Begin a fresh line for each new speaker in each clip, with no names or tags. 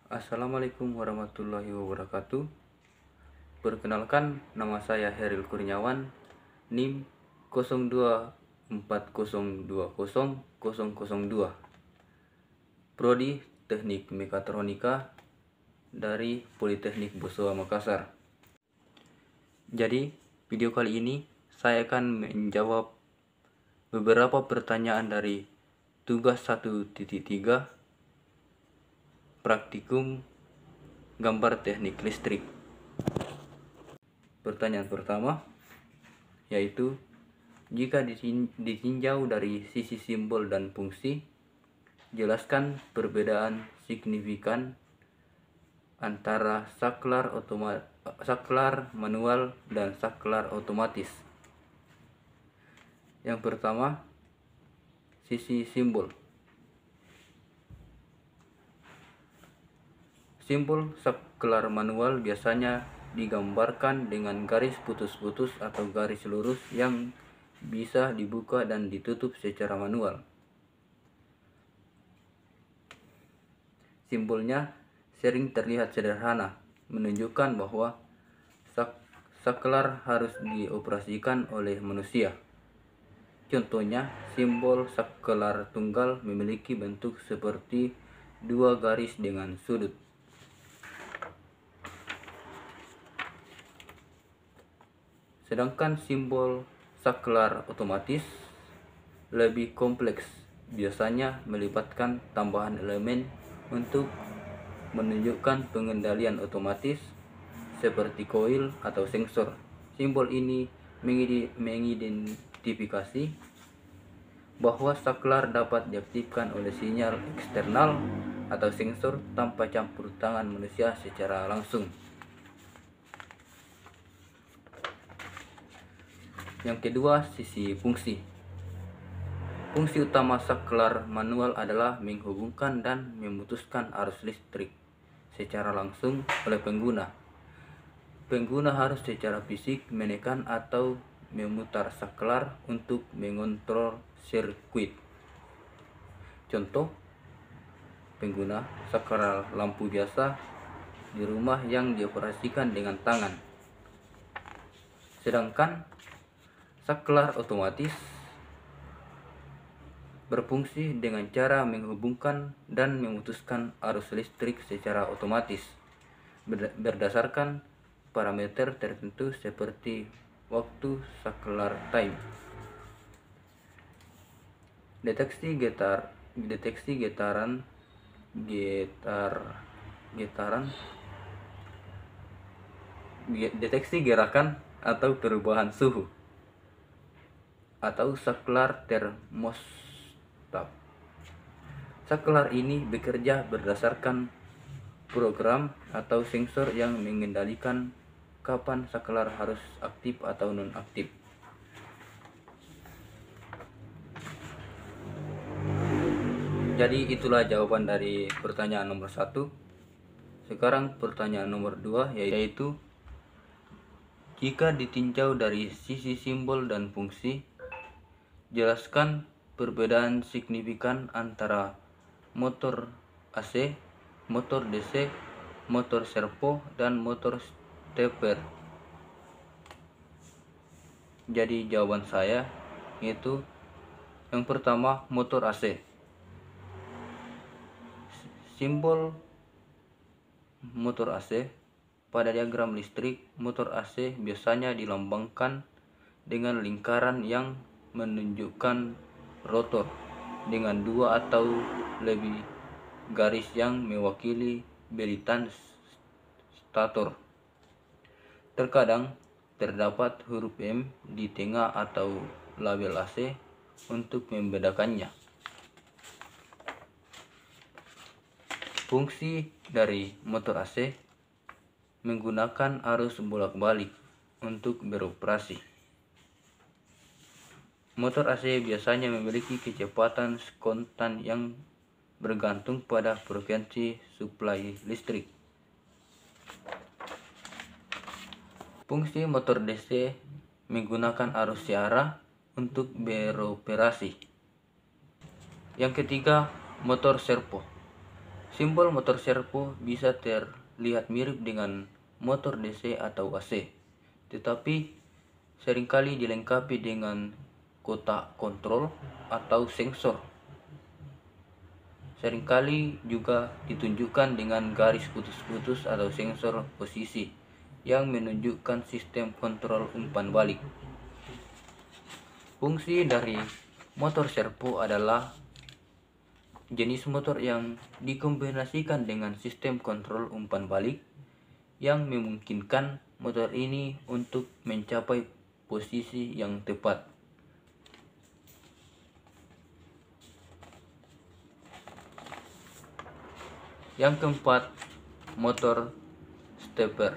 Assalamualaikum warahmatullahi wabarakatuh. Perkenalkan, nama saya Heril Kurniawan, NIM 0240200002, Prodi Teknik Mekatronika dari Politeknik Bosowa Makassar. Jadi, video kali ini saya akan menjawab beberapa pertanyaan dari tugas 1.3 praktikum gambar teknik listrik. Pertanyaan pertama yaitu, jika ditinjau dari sisi simbol dan fungsi, jelaskan perbedaan signifikan antara saklar manual dan saklar otomatis. Yang pertama, sisi simbol. Simbol saklar manual biasanya digambarkan dengan garis putus-putus atau garis lurus yang bisa dibuka dan ditutup secara manual. Simbolnya sering terlihat sederhana, menunjukkan bahwa saklar harus dioperasikan oleh manusia. Contohnya, simbol saklar tunggal memiliki bentuk seperti dua garis dengan sudut. Sedangkan simbol saklar otomatis lebih kompleks, biasanya melibatkan tambahan elemen untuk menunjukkan pengendalian otomatis seperti koil atau sensor. Simbol ini mengidentifikasi bahwa saklar dapat diaktifkan oleh sinyal eksternal atau sensor tanpa campur tangan manusia secara langsung. Yang kedua, sisi fungsi. Fungsi utama saklar manual adalah menghubungkan dan memutuskan arus listrik secara langsung oleh pengguna. Pengguna harus secara fisik menekan atau memutar saklar untuk mengontrol sirkuit. Contoh, pengguna saklar lampu biasa di rumah yang dioperasikan dengan tangan. Sedangkan saklar otomatis berfungsi dengan cara menghubungkan dan memutuskan arus listrik secara otomatis berdasarkan parameter tertentu seperti waktu saklar time. Deteksi gerakan atau perubahan suhu atau saklar termostat. Saklar ini bekerja berdasarkan program atau sensor yang mengendalikan kapan saklar harus aktif atau non-aktif. Jadi itulah jawaban dari pertanyaan nomor 1. Sekarang pertanyaan nomor 2, yaitu jika ditinjau dari sisi simbol dan fungsi, jelaskan perbedaan signifikan antara motor AC, motor DC, motor servo, dan motor stepper. Jadi jawaban saya yaitu yang pertama, motor AC. Simbol motor AC pada diagram listrik, motor AC biasanya dilambangkan dengan lingkaran yang menunjukkan rotor dengan dua atau lebih garis yang mewakili belitan stator. Terkadang terdapat huruf M di tengah atau label AC untuk membedakannya. Fungsi dari motor AC menggunakan arus bolak-balik untuk beroperasi. Motor AC biasanya memiliki kecepatan konstan yang bergantung pada frekuensi suplai listrik. Fungsi motor DC menggunakan arus searah untuk beroperasi. Yang ketiga, motor servo. Simbol motor servo bisa terlihat mirip dengan motor DC atau AC, tetapi seringkali dilengkapi dengan kotak kontrol atau sensor. Seringkali juga ditunjukkan dengan garis putus-putus atau sensor posisi yang menunjukkan sistem kontrol umpan balik. Fungsi dari motor servo adalah jenis motor yang dikombinasikan dengan sistem kontrol umpan balik yang memungkinkan motor ini untuk mencapai posisi yang tepat. Yang keempat, motor stepper.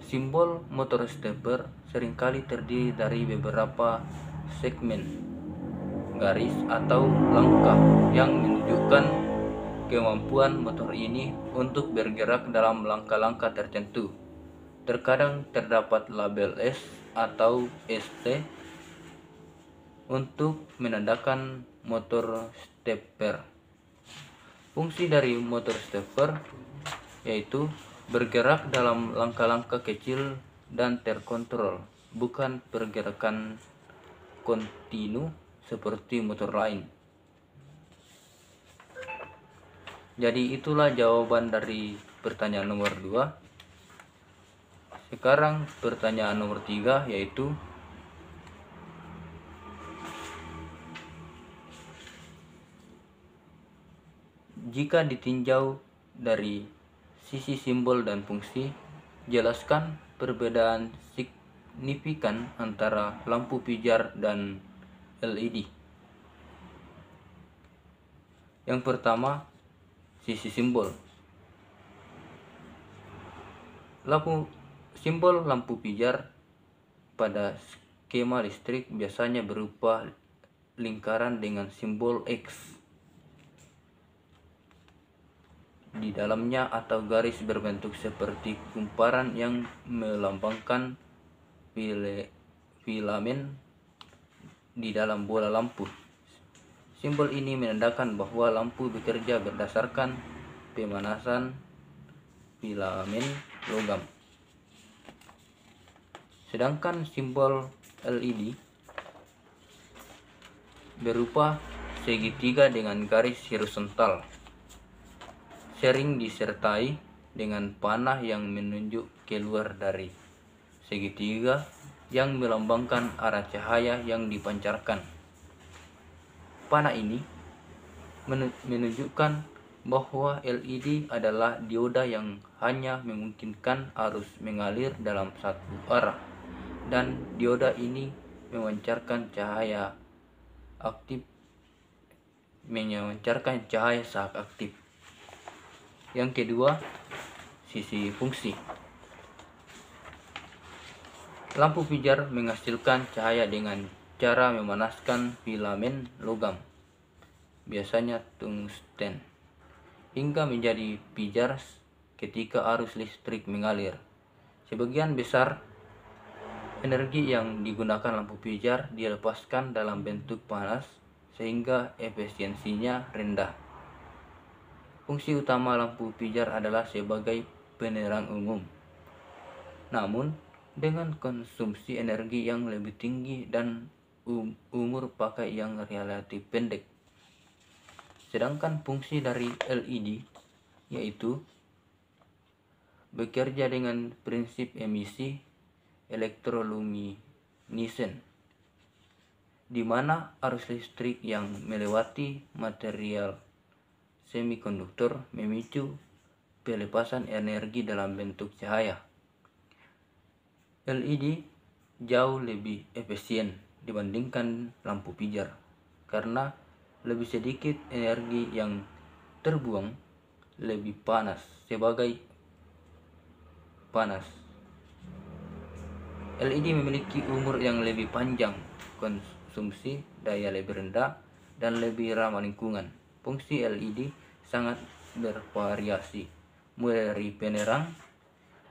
Simbol motor stepper seringkali terdiri dari beberapa segmen garis atau langkah yang menunjukkan kemampuan motor ini untuk bergerak dalam langkah-langkah tertentu. Terkadang terdapat label S atau ST untuk menandakan motor stepper. Fungsi dari motor stepper yaitu bergerak dalam langkah-langkah kecil dan terkontrol, bukan pergerakan kontinu seperti motor lain. Jadi itulah jawaban dari pertanyaan nomor 2. Sekarang pertanyaan nomor 3, yaitu jika ditinjau dari sisi simbol dan fungsi, jelaskan perbedaan signifikan antara lampu pijar dan LED. Yang pertama, sisi simbol. Simbol lampu pijar pada skema listrik biasanya berupa lingkaran dengan simbol X di dalamnya atau garis berbentuk seperti kumparan yang melambangkan filamen di dalam bola lampu. Simbol ini menandakan bahwa lampu bekerja berdasarkan pemanasan filamen logam. Sedangkan simbol LED berupa segitiga dengan garis horizontal, sering disertai dengan panah yang menunjuk keluar dari segitiga yang melambangkan arah cahaya yang dipancarkan. Panah ini menunjukkan bahwa LED adalah dioda yang hanya memungkinkan arus mengalir dalam satu arah, dan dioda ini memancarkan cahaya saat aktif. Yang kedua, sisi fungsi. Lampu pijar menghasilkan cahaya dengan cara memanaskan filamen logam, biasanya tungsten, hingga menjadi pijar ketika arus listrik mengalir. Sebagian besar energi yang digunakan lampu pijar dilepaskan dalam bentuk panas sehingga efisiensinya rendah. Fungsi utama lampu pijar adalah sebagai penerang umum, namun dengan konsumsi energi yang lebih tinggi dan umur pakai yang relatif pendek. Sedangkan fungsi dari LED yaitu bekerja dengan prinsip emisi elektroluminescen, di mana arus listrik yang melewati material semikonduktor memicu pelepasan energi dalam bentuk cahaya. LED jauh lebih efisien dibandingkan lampu pijar karena lebih sedikit energi yang terbuang, lebih panas. LED memiliki umur yang lebih panjang, konsumsi daya lebih rendah, dan lebih ramah lingkungan. Fungsi LED sangat bervariasi, mulai dari penerang,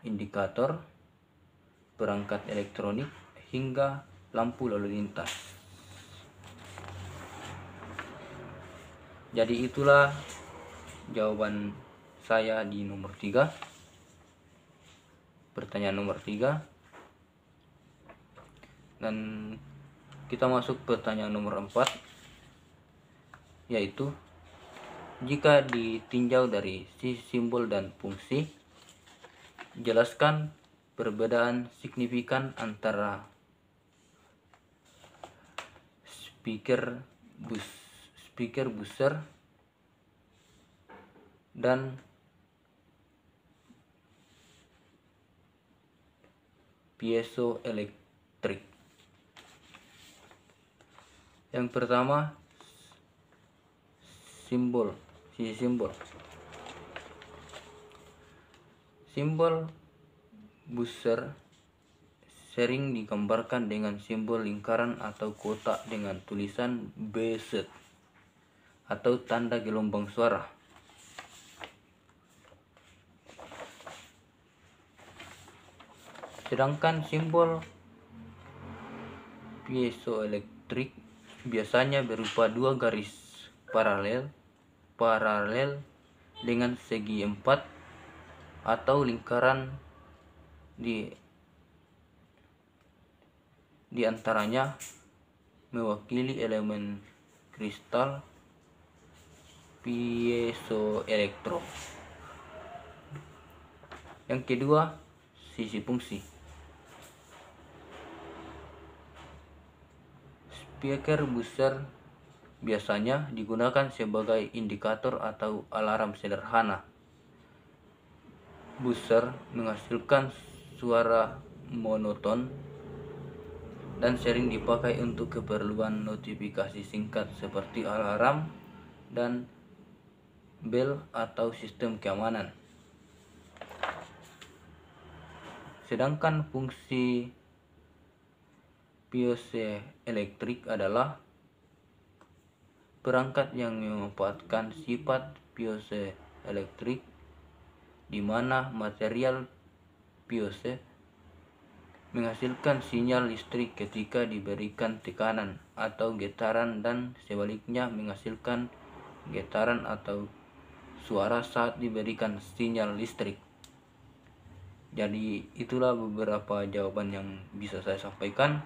indikator, perangkat elektronik, hingga lampu lalu lintas. Jadi itulah jawaban saya di nomor 3. Pertanyaan nomor 3. Dan kita masuk pertanyaan nomor 4, yaitu jika ditinjau dari sisi simbol dan fungsi, jelaskan perbedaan signifikan antara speaker buzzer dan piezoelektrik. Yang pertama, sisi simbol. Simbol buzzer sering digambarkan dengan simbol lingkaran atau kotak dengan tulisan BZ atau tanda gelombang suara. Sedangkan simbol piezoelektrik biasanya berupa dua garis paralel dengan segi 4 atau lingkaran di antaranya mewakili elemen kristal piezoelektro. Yang kedua, sisi fungsi. Speaker buzzer biasanya digunakan sebagai indikator atau alarm sederhana. Buzzer menghasilkan suara monoton dan sering dipakai untuk keperluan notifikasi singkat seperti alarm dan bel atau sistem keamanan. Sedangkan fungsi piezoelektrik adalah perangkat yang memanfaatkan sifat piezoelektrik di mana material piezo menghasilkan sinyal listrik ketika diberikan tekanan atau getaran dan sebaliknya menghasilkan getaran atau suara saat diberikan sinyal listrik. Jadi itulah beberapa jawaban yang bisa saya sampaikan.